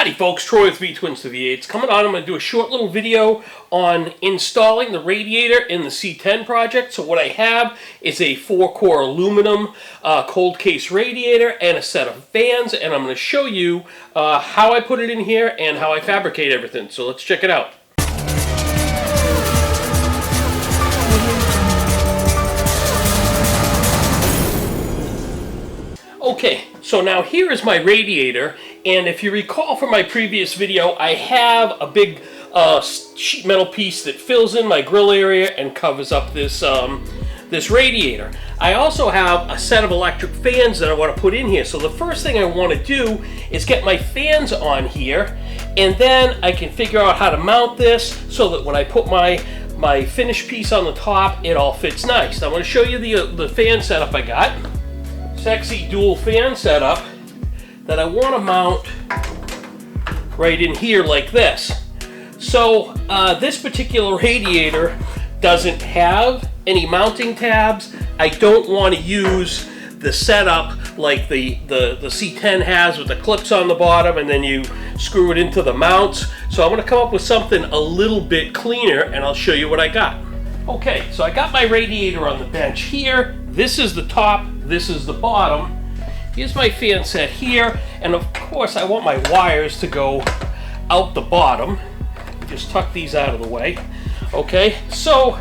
Howdy folks, Troy with V-Twins to V8s. Coming on, I'm going to do a short little video on installing the radiator in the C10 project. So what I have is a 4-core aluminum cold case radiator and a set of fans, and I'm going to show you how I put it in here and how I fabricate everything. So let's check it out. Okay, so now here is my radiator, and if you recall from my previous video, I have a big sheet metal piece that fills in my grill area and covers up this this radiator. I also have a set of electric fans that I want to put in here. So the first thing I want to do is get my fans on here, and then I can figure out how to mount this so that when I put my finished piece on the top, it all fits nice. Now I'm going to show you the fan setup I got. Sexy dual fan setup that I want to mount right in here like this. So this particular radiator doesn't have any mounting tabs. I don't want to use the setup like the C10 has with the clips on the bottom and then you screw it into the mounts. So I'm going to come up with something a little bit cleaner, and I'll show you what I got. Okay, so I got my radiator on the bench here. This is the top, this is the bottom. Here's my fan set here, and of course I want my wires to go out the bottom. Just tuck these out of the way. Okay, so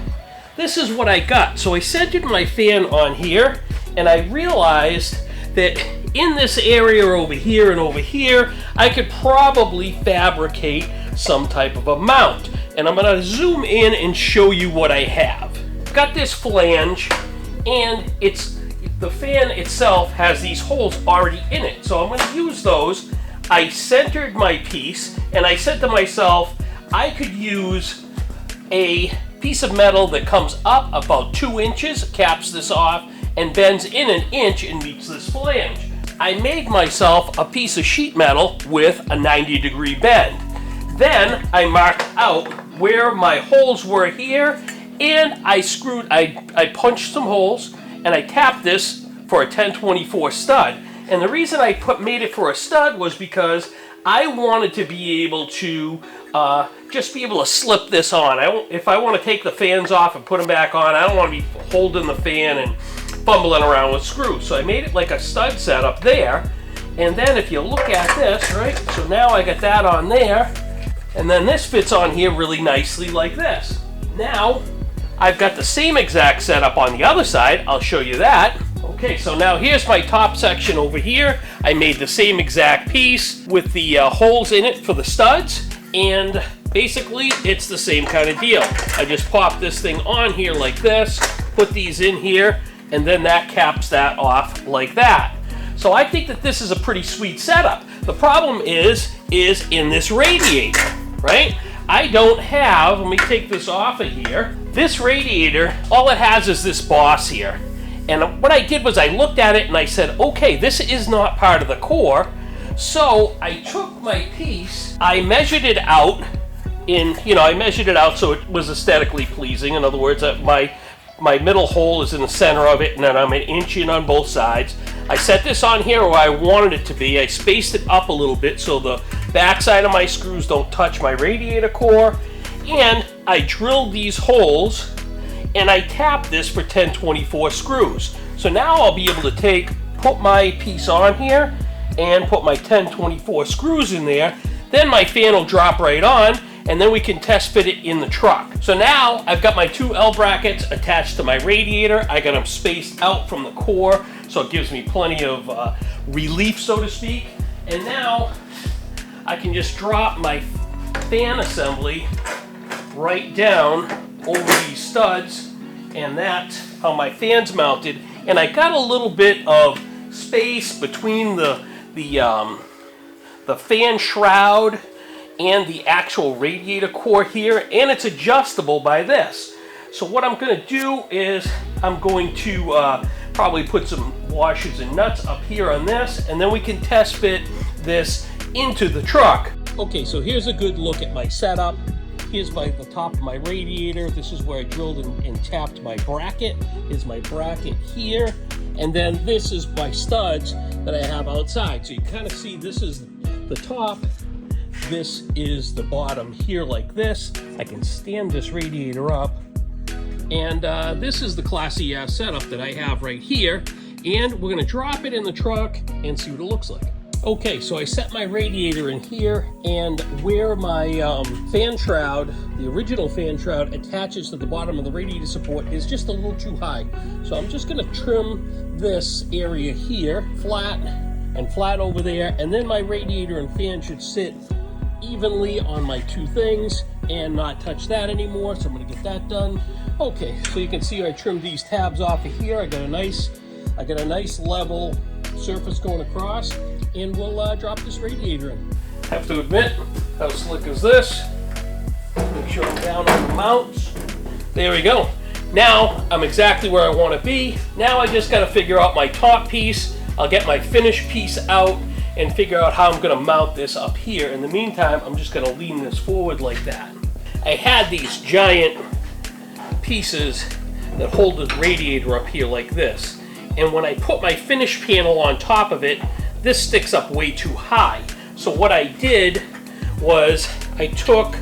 this is what I got. So I centered my fan on here, and I realized that in this area over here and over here, I could probably fabricate some type of a mount. And I'm going to zoom in and show you what I have. I've got this flange, and the fan itself has these holes already in it. So I'm going to use those. I centered my piece, and I said to myself, I could use a piece of metal that comes up about 2 inches, caps this off, and bends in 1 inch and meets this flange. I made myself a piece of sheet metal with a 90-degree bend. Then I marked out where my holes were here, and I punched some holes, and I tapped this for a 1024 stud. And the reason I made it for a stud was because I wanted to be able to just be able to slip this on. If I want to take the fans off and put them back on, I don't want to be holding the fan and fumbling around with screws. So I made it like a stud setup there. And then if you look at this, right, so now I got that on there, and then this fits on here really nicely like this. Now I've got the same exact setup on the other side. I'll show you that. Okay, so now here's my top section over here. I made the same exact piece with the holes in it for the studs, and basically it's the same kind of deal. I just pop this thing on here like this, put these in here, and then that caps that off like that. So I think that this is a pretty sweet setup. The problem is in this radiator, right? I don't have, let me take this off of here. This radiator, all it has is this boss here. And what I did was I looked at it and I said, okay, this is not part of the core. So I took my piece, I measured it out I measured it out so it was aesthetically pleasing. In other words, my middle hole is in the center of it, and then I'm 1 inch in on both sides. I set this on here where I wanted it to be. I spaced it up a little bit so the backside of my screws don't touch my radiator core. And I drilled these holes, and I tapped this for 1024 screws. So now I'll be able to put my piece on here and put my 1024 screws in there. Then my fan will drop right on, and then we can test fit it in the truck. So now I've got my 2 L brackets attached to my radiator. I got them spaced out from the core, so it gives me plenty of relief, so to speak. And now I can just drop my fan assembly right down over these studs, and that's how my fan's mounted. And I got a little bit of space between the fan shroud and the actual radiator core here, and it's adjustable by this. So what I'm going to do is I'm going to probably put some washers and nuts up here on this, and then we can test fit this into the truck. Okay, so here's a good look at my setup. Here's the top of my radiator. This is where I drilled and tapped my bracket. Here's my bracket here. And then this is my studs that I have outside. So you kind of see this is the top, this is the bottom here like this. I can stand this radiator up, and this is the classy ass setup that I have right here, and we're gonna drop it in the truck and see what it looks like. Okay, so I set my radiator in here, and where my fan shroud, the original fan shroud, attaches to the bottom of the radiator support is just a little too high. So I'm just gonna trim this area here, flat and flat over there, and then my radiator and fan should sit evenly on my two things and not touch that anymore, so I'm gonna get that done. Okay, so you can see I trimmed these tabs off of here. I got a nice level surface going across, and we'll drop this radiator in. Have to admit, how slick is this? Make sure I'm down on the mounts. There we go. Now I'm exactly where I want to be. Now I just got to figure out my top piece. I'll get my finished piece out and figure out how I'm going to mount this up here. In the meantime, I'm just going to lean this forward like that. I had these giant pieces that hold the radiator up here like this. And when I put my finish panel on top of it, this sticks up way too high. So what I did was I took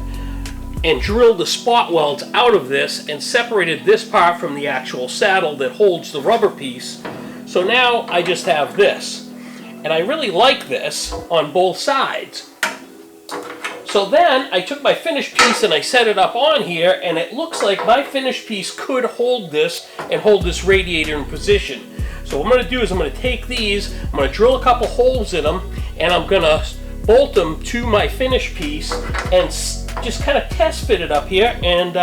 and drilled the spot welds out of this and separated this part from the actual saddle that holds the rubber piece. So now I just have this. And I really like this on both sides. So then I took my finished piece and I set it up on here, and it looks like my finished piece could hold this and hold this radiator in position. So what I'm going to do is I'm going to take these, I'm going to drill a couple holes in them, and I'm going to bolt them to my finished piece and just kind of test fit it up here and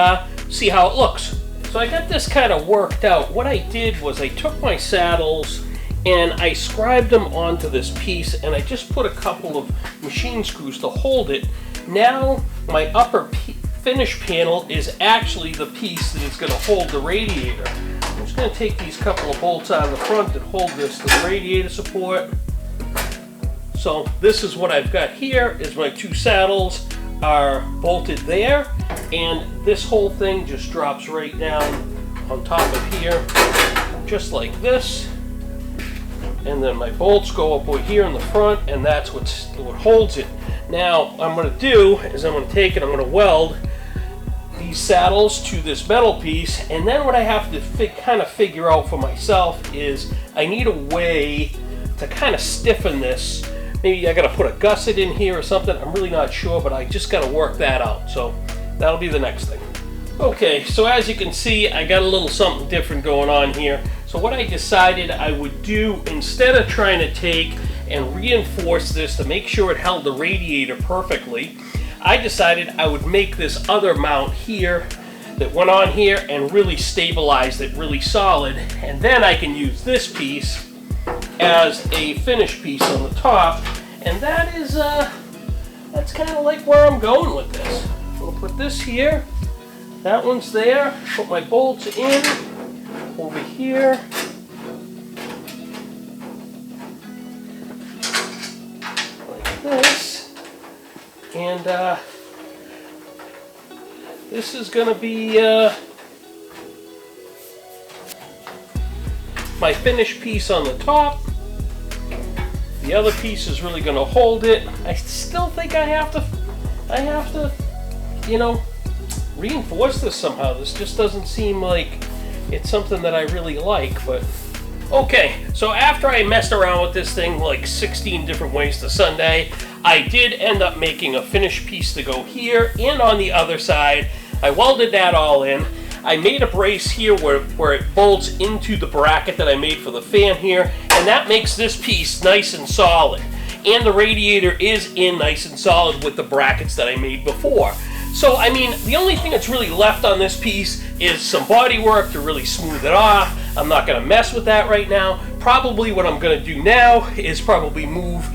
see how it looks. So I got this kind of worked out. What I did was I took my saddles and I scribed them onto this piece, and I just put a couple of machine screws to hold it. Now my upper finish panel is actually the piece that is going to hold the radiator. I'm just going to take these couple of bolts out of the front that hold this to the radiator support. So this is what I've got here, is my two saddles are bolted there, and this whole thing just drops right down on top of here, just like this. And then my bolts go up over here in the front, and that's what holds it. Now, what I'm going to do is I'm going to take it, I'm going to weld these saddles to this metal piece, and then what I have to kind of figure out for myself is I need a way to kind of stiffen this. Maybe I got to put a gusset in here or something. I'm really not sure, but I just got to work that out. So that'll be the next thing. Okay, so as you can see, I got a little something different going on here. So what I decided I would do, instead of trying to take and reinforce this to make sure it held the radiator perfectly, I decided I would make this other mount here that went on here and really stabilized it really solid, and then I can use this piece as a finished piece on the top, and that is that's kind of like where I'm going with this. We'll put this here, that one's there, put my bolts in over here, like this. And this is going to be my finished piece on the top. The other piece is really going to hold it. I still think I have to, you know, reinforce this somehow. This just doesn't seem like it's something that I really like, but okay. So after I messed around with this thing like 16 different ways to Sunday, I did end up making a finished piece to go here and on the other side. I welded that all in. I made a brace here where it bolts into the bracket that I made for the fan here, and that makes this piece nice and solid. And the radiator is in nice and solid with the brackets that I made before. So, I mean, the only thing that's really left on this piece is some body work to really smooth it off. I'm not going to mess with that right now. Probably what I'm going to do now is probably move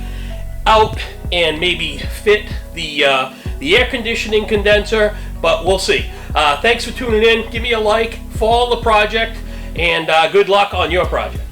out and maybe fit the air conditioning condenser, but we'll see. Thanks for tuning in. Give me a like, follow the project, and good luck on your project.